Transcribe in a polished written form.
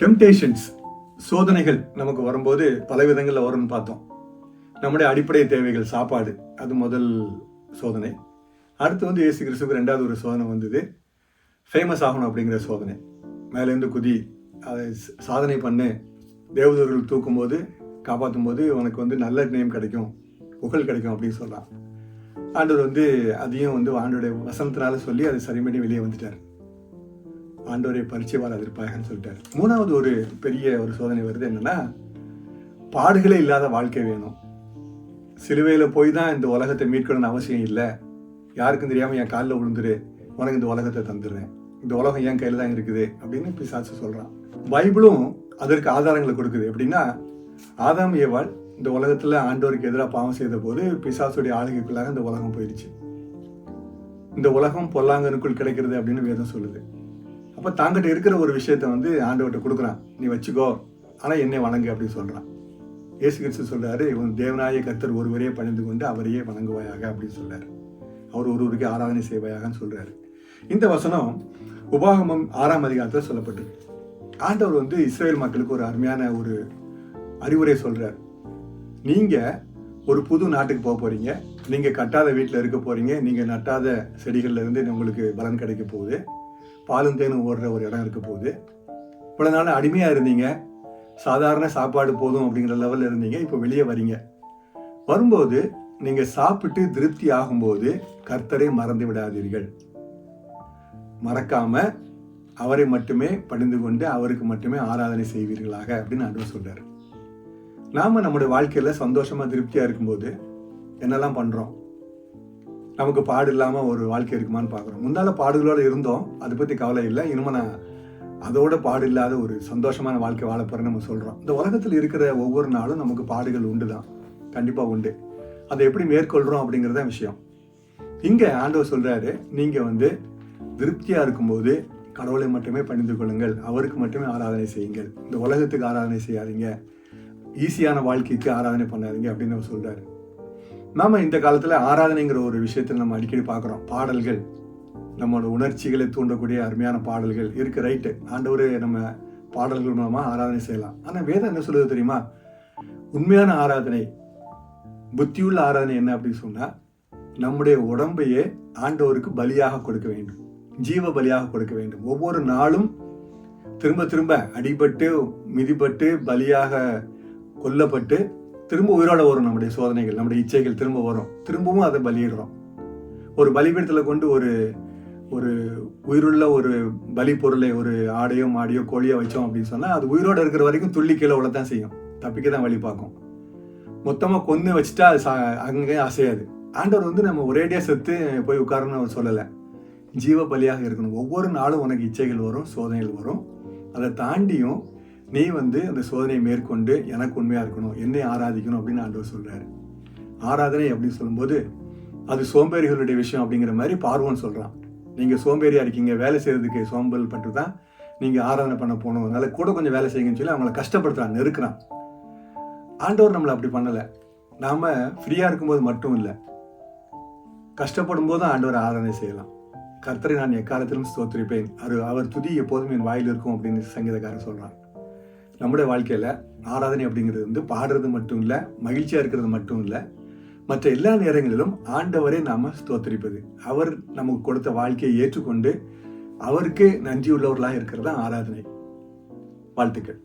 Temptations, சோதனைகள் நமக்கு வரும்போது பல விதங்களில் வரும்னு பார்த்தோம். நம்முடைய அடிப்படை தேவைகள், சாப்பாடு, அது முதல் சோதனை. அடுத்து வந்து இயேசு கிறிஸ்துவுக்கு ரெண்டாவது ஒரு சோதனை வந்தது, ஃபேமஸ் ஆகணும் அப்படிங்கிற சோதனை. மேலேருந்து குதி, அதை சாதனை பண்ணு, தேவதூர்கள் தூக்கும்போது காப்பாற்றும் போது உனக்கு வந்து நல்ல நேம் கிடைக்கும், புகழ் கிடைக்கும் அப்படின்னு சொல்லலாம். ஆண்டவர் வந்து அதையும் வந்து ஆண்டோடைய வசனத்தினால சொல்லி அதை சரி பண்ணி வெளியே வந்துட்டார். ஆண்டவரை பரிச்சைவால் எதிர்ப்பாகன்னு சொல்லிட்டார். மூணாவது ஒரு பெரிய ஒரு சோதனை வருது. என்னன்னா, பாடுகளே இல்லாத வாழ்க்கை வேணும். சிலுவையில போய் தான் இந்த உலகத்தை மீட்கணும்னு அவசியம் இல்லை. யாருக்கும் தெரியாம என் காலில் விழுந்துரு, உனக்கு இந்த உலகத்தை தந்துடுறேன், இந்த உலகம் என் கையில தான் இருக்குது அப்படின்னு பிசாசு சொல்றான். பைபிளும் அதற்கு ஆதாரங்களை கொடுக்குது. எப்படின்னா, ஆதாம் ஏவாள் இந்த உலகத்துல ஆண்டவருக்கு எதிராக பாவம் செய்த போது பிசாசுடைய ஆளுகைக்குள்ளாக இந்த உலகம் போயிடுச்சு. இந்த உலகம் பொல்லாங்கனுக்குள் கிடைக்கிறது அப்படின்னு வேதம் சொல்லுது. அப்ப தாங்கிட்ட இருக்கிற ஒரு விஷயத்த வந்து ஆண்டவர்கிட்ட கொடுக்குறான், நீ வச்சுக்கோ, ஆனா என்னை வணங்கு அப்படின்னு சொல்றான். இயேசு கிறிஸ்து சொல்றாரு, இவன் தேவனாய கர்த்தர் ஒருவரையே பணிந்து கொண்டு அவரையே வணங்குவாயாக அப்படின்னு சொல்றாரு. அவர் ஒருவருக்கு ஆராதனை செய்வாயாகன்னு சொல்றாரு. இந்த வசனம் உபாகமம் 6ஆம் அதிகாரத்தில் சொல்லப்பட்டிருக்கு. ஆண்டவர் வந்து இஸ்ரேல் மக்களுக்கு ஒரு அருமையான ஒரு அறிவுரை சொல்றார். நீங்க ஒரு புது நாட்டுக்கு போக போறீங்க, நீங்க கட்டாத வீட்டில் இருக்க போறீங்க, நீங்க நட்டாத செடிகள்ல இருந்து உங்களுக்கு பலன் கிடைக்க போகுது, பாலும் தேனும் ஓடுற ஒரு இடம் இருக்க போகுது. இவ்வளவு நாள் அடிமையா இருந்தீங்க, சாதாரண சாப்பாடு போதும் அப்படிங்கிற லெவலில் இருந்தீங்க, இப்போ வெளியே வரீங்க. வரும்போது நீங்க சாப்பிட்டு திருப்தி ஆகும்போது கர்த்தரை மறந்து விடாதீர்கள். மறக்காம அவரை மட்டுமே பணிந்து கொண்டு அவருக்கு மட்டுமே ஆராதனை செய்வீர்களாக அப்படின்னு ஆண்டவர் சொல்றாரு. நாம நம்முடைய வாழ்க்கையில சந்தோஷமா திருப்தியா இருக்கும்போது என்னெல்லாம் பண்றோம்? நமக்கு பாடு இல்லாம ஒரு வாழ்க்கை இருக்குமான்னு பாக்குறோம். முன்னால பாடுகளோட இருந்தோம், அதை பத்தி கவலை இல்லை, இனிமே நான் அதோட பாடு இல்லாத ஒரு சந்தோஷமான வாழ்க்கை வாழ போறேன்னு நம்ம சொல்றோம். இந்த உலகத்தில் இருக்கிற ஒவ்வொரு நாளும் நமக்கு பாடுகள் உண்டுதான், கண்டிப்பா உண்டு. அதை எப்படி மேற்கொள்றோம் அப்படிங்கிறத விஷயம். இங்க ஆண்டவர் சொல்றாரு, நீங்க வந்து திருப்தியா இருக்கும்போது கடவுளை மட்டுமே பணிந்து கொள்ளுங்கள், அவருக்கு மட்டுமே ஆராதனை செய்யுங்கள், இந்த உலகத்துக்கு ஆராதனை செய்யாதீங்க, ஈஸியான வாழ்க்கைக்கு ஆராதனை பண்ணாதீங்க அப்படின்னு அவர் சொல்றாரு. நாம இந்த காலத்துல ஆராதனைங்கிற ஒரு விஷயத்துல நம்ம அடிக்கடி பார்க்கிறோம். பாடல்கள், நம்மளோட உணர்ச்சிகளை தூண்டக்கூடிய அருமையான பாடல்கள் இருக்கு. ரைட்டு, ஆண்டவரே நம்ம பாடல்கள் மூலமா ஆராதனை செய்யலாம். ஆனா வேதம் என்ன சொல்லுது தெரியுமா? உண்மையான ஆராதனை, புத்தியுள்ள ஆராதனை என்ன அப்படின்னு சொன்னா, நம்முடைய உடம்பையே ஆண்டவருக்கு பலியாக கொடுக்க வேண்டும், ஜீவ பலியாக கொடுக்க வேண்டும். ஒவ்வொரு நாளும் திரும்ப திரும்ப அடிபட்டு மிதிப்பட்டு பலியாக கொல்லப்பட்டு திரும்ப உயிரோட வரும் நம்முடைய சோதனைகள், நம்முடைய இச்சைகள் திரும்ப வரும், திரும்பவும் அதை பலியிடுறோம். ஒரு பலிபீடத்தில் கொண்டு ஒரு ஒரு உயிருள்ள ஒரு பலி பொருளை, ஒரு ஆடையோ மாடியோ கோழியோ வச்சோம் அப்படின்னு சொன்னால் அது உயிரோட இருக்கிற வரைக்கும் துள்ளி கீழே உள்ளதான் செய்யும், தப்பிக்க தான் வழி பார்க்கும். மொத்தமாக கொன்று வச்சுட்டா அது அங்கே அசையாது. ஆண்டவர் வந்து நம்ம ஒரேடியாக செத்து போய் உட்காரணும்னு அவர் சொல்லலை, ஜீவ பலியாக இருக்கணும். ஒவ்வொரு நாளும் உனக்கு இச்சைகள் வரும், சோதனைகள் வரும், அதை தாண்டியும் நீ வந்து அந்த சோதனையை மேற்கொண்டு எனக்கு உண்மையாக இருக்கணும், என்னை ஆராதிக்கணும் அப்படின்னு ஆண்டவர் சொல்கிறாரு. ஆராதனை அப்படின்னு சொல்லும்போது அது சோம்பேறிகளுடைய விஷயம் அப்படிங்கிற மாதிரி பார்வன் சொல்கிறான். நீங்கள் சோம்பேறியாக இருக்கீங்க, வேலை செய்கிறதுக்கு சோம்பல் பட்டு தான் நீங்கள் ஆராதனை பண்ண போகணும், அதனால கூட கொஞ்சம் வேலை செய்யுங்கன்னு சொல்லி அவங்கள கஷ்டப்படுத்துகிறான், நெருக்கிறான். ஆண்டவர் நம்மளை அப்படி பண்ணலை. நாம் ஃப்ரீயாக இருக்கும்போது மட்டும் இல்லை, கஷ்டப்படும் போதும் ஆண்டவர் ஆராதனை செய்யலாம். கர்த்தரை நான் எக்காலத்திலும் ஸ்தோத்திரிப்பேன், அவர் துதி எப்போதும் என் வாயில் இருக்கும் அப்படின்னு சங்கீதக்காரர் சொல்கிறான். நம்முடைய வாழ்க்கையில் ஆராதனை அப்படிங்கிறது வந்து பாடுறது மட்டும் இல்லை, மகிழ்ச்சியாக இருக்கிறது மட்டும் இல்லை, மற்ற எல்லா நேரங்களிலும் ஆண்டவரை நாம் ஸ்தோத்திரிப்பது, அவர் நமக்கு கொடுத்த வாழ்க்கையை ஏற்றுக்கொண்டு அவருக்கு நன்றி உள்ளவர்களாக இருக்கிறது தான் ஆராதனை. வாழ்த்துக்கள்.